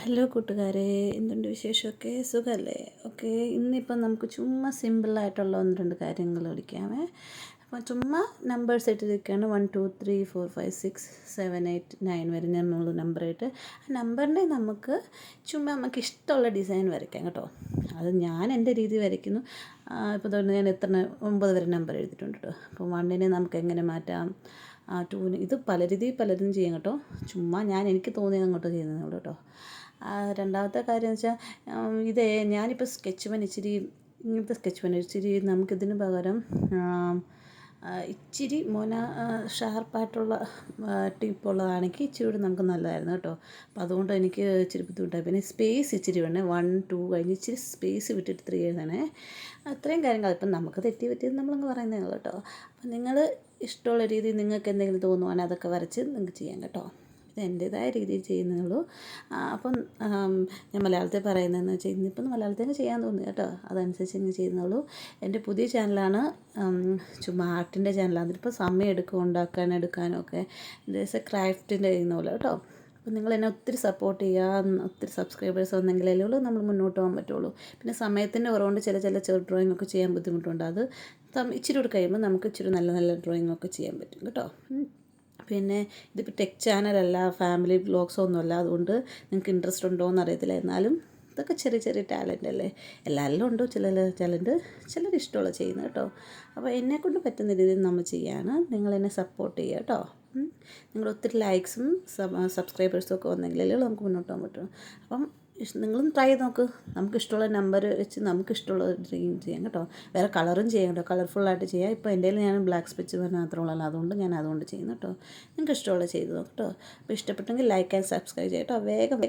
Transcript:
Hello കൂട്ടുകാരെ, എന്തുണ്ട് വിശേഷമൊക്കെ? സുഖമല്ലേ? ഓക്കെ, ഇന്നിപ്പം നമുക്ക് ചുമ്മാ സിമ്പിളായിട്ടുള്ള ഒന്ന് രണ്ട് കാര്യങ്ങൾ പഠിക്കാമേ. അപ്പോൾ ചുമ്മാ നമ്പേഴ്സ് ഇട്ടിരിക്കുകയാണ്. 1 2 3 4 5 6 7 8 9 വരെ നമ്മൾ നമ്പറായിട്ട് ആ നമ്പറിൻ്റെ നമുക്ക് ചുമ്മാ നമുക്ക് ഇഷ്ടമുള്ള ഡിസൈൻ വരയ്ക്കാം കേട്ടോ. അത് ഞാൻ എൻ്റെ രീതി വരയ്ക്കുന്നു. ഇപ്പോൾ തന്നെ ഞാൻ 9 വരെ നമ്പർ എഴുതിയിട്ടുണ്ട് കേട്ടോ. അപ്പോൾ 1നെ നമുക്ക് എങ്ങനെ മാറ്റാം, 2ന് ഇത് പല രീതിയിൽ പലരും ചെയ്യും കേട്ടോ. ചുമ്മാ ഞാൻ എനിക്ക് തോന്നിയത് അങ്ങോട്ട് ചെയ്യുന്നതുള്ളൂ കേട്ടോ. രണ്ടാമത്തെ കാര്യം എന്ന് വെച്ചാൽ ഇതേ ഞാനിപ്പോൾ സ്കെച്ച് പെൻ ഇങ്ങനത്തെ സ്കെച്ച് പെൻ ഇച്ചിരി നമുക്കിതിന് പകരം ഇച്ചിരി ഷാർപ്പായിട്ടുള്ള ടിപ്പുള്ളതാണെങ്കിൽ ഇച്ചിരി കൂടി നമുക്ക് നല്ലതായിരുന്നു കേട്ടോ. അപ്പോൾ അതുകൊണ്ട് എനിക്ക് ഇച്ചിരി ബുദ്ധിമുട്ടായി. പിന്നെ സ്പേസ് ഇച്ചിരി വേണേ, 1 2 കഴിഞ്ഞ് ഇച്ചിരി സ്പേസ് വിട്ടിട്ട് 3 എഴുതണേ. അത്രയും കാര്യങ്ങൾ ഇപ്പം നമുക്ക് പറ്റിയത് നമ്മളങ്ങ് പറയുന്നേ ഉള്ളൂ കേട്ടോ. അപ്പം നിങ്ങൾ ഇഷ്ടമുള്ള രീതിയിൽ നിങ്ങൾക്ക് എന്തെങ്കിലും തോന്നുവാണെങ്കിൽ അതൊക്കെ വരച്ച് നിങ്ങൾക്ക് ചെയ്യാം കേട്ടോ. ഇത് എൻ്റേതായ രീതിയിൽ ചെയ്യുന്നുള്ളൂ. അപ്പം ഞാൻ മലയാളത്തിൽ പറയുന്നതെന്ന് വെച്ചാൽ ഇന്നിപ്പം മലയാളത്തിൽ ചെയ്യാൻ തോന്നി കേട്ടോ, അതനുസരിച്ച് ഇങ്ങനെ ചെയ്യുന്നുള്ളൂ. എൻ്റെ പുതിയ ചാനലാണ്, ചുമ്മാ ആർട്ടിൻ്റെ ചാനലാണ്. അതിലിപ്പോൾ സമയം എടുക്കും എടുക്കാനും ഒക്കെ. ഇത് ക്രാഫ്റ്റിൻ്റെ ചെയ്യുന്ന പോലെ കേട്ടോ. അപ്പോൾ നിങ്ങൾ എന്നെ ഒത്തിരി സപ്പോർട്ട് ചെയ്യുക, ഒത്തിരി സബ്സ്ക്രൈബേഴ്സ് വന്നെങ്കിലേ ഉള്ളൂ നമ്മൾ മുന്നോട്ട് പോകാൻ പറ്റുള്ളൂ. പിന്നെ സമയത്തിൻ്റെ കുറവുകൊണ്ട് ചില ചെറു ഡ്രോയിങ് ഒക്കെ ചെയ്യാൻ ബുദ്ധിമുട്ടുണ്ട്. അത് ഇച്ചിരി കൂടി കഴിയുമ്പോൾ നമുക്ക് ഇച്ചിരി നല്ല നല്ല ഡ്രോയിങ് ഒക്കെ ചെയ്യാൻ പറ്റും കേട്ടോ. പിന്നെ ഇതിപ്പോൾ ടെക് ചാനലല്ല, ഫാമിലി വ്ളോഗ്സോ ഒന്നുമല്ല. അതുകൊണ്ട് നിങ്ങൾക്ക് ഇൻട്രസ്റ്റ് ഉണ്ടോ എന്ന് അറിയത്തില്ല. എന്നാലും ഇതൊക്കെ ചെറിയ ചെറിയ ടാലൻ്റ് അല്ലേ. എല്ലാവരിലും ഉണ്ടോ ചില ടാലൻറ്റ്, ചിലർ ഇഷ്ടമുള്ള ചെയ്യുന്നത് കേട്ടോ. അപ്പോൾ എന്നെക്കൊണ്ട് പറ്റുന്ന രീതിയിൽ നമ്മൾ ചെയ്യാണ്. നിങ്ങളെന്നെ സപ്പോർട്ട് ചെയ്യുക കേട്ടോ. നിങ്ങൾ ഒത്തിരി ലൈക്സും സബ്സ്ക്രൈബേഴ്സും ഒക്കെ വന്നെങ്കിലല്ലേ നമുക്ക് മുന്നോട്ട് പോകാൻ പറ്റും. അപ്പം നിങ്ങളും ട്രൈ ചെയ്ത് നോക്ക്. നമുക്കിഷ്ടമുള്ള നമ്പർ വെച്ച് നമുക്കിഷ്ടമുള്ള ഡ്രീം ചെയ്യാം കേട്ടോ. വേറെ കളറും ചെയ്യാം കേട്ടോ, കളർഫുള്ളായിട്ട് ചെയ്യാം. ഇപ്പോൾ എൻ്റെ ഞാൻ ബ്ലാക്ക് സ്കെച്ച് മാത്രമുള്ളൂ, അതുകൊണ്ട് ഞാൻ അതുകൊണ്ട് ചെയ്യുന്നു കേട്ടോ. നിങ്ങൾക്ക് ഇഷ്ടമുള്ള ചെയ്ത് നോക്ക് കേട്ടോ. അപ്പോൾ ഇഷ്ടപ്പെട്ടെങ്കിൽ ലൈക്ക് ആൻഡ് സബ്സ്ക്രൈബ് ചെയ്യാം കേട്ടോ. വേഗം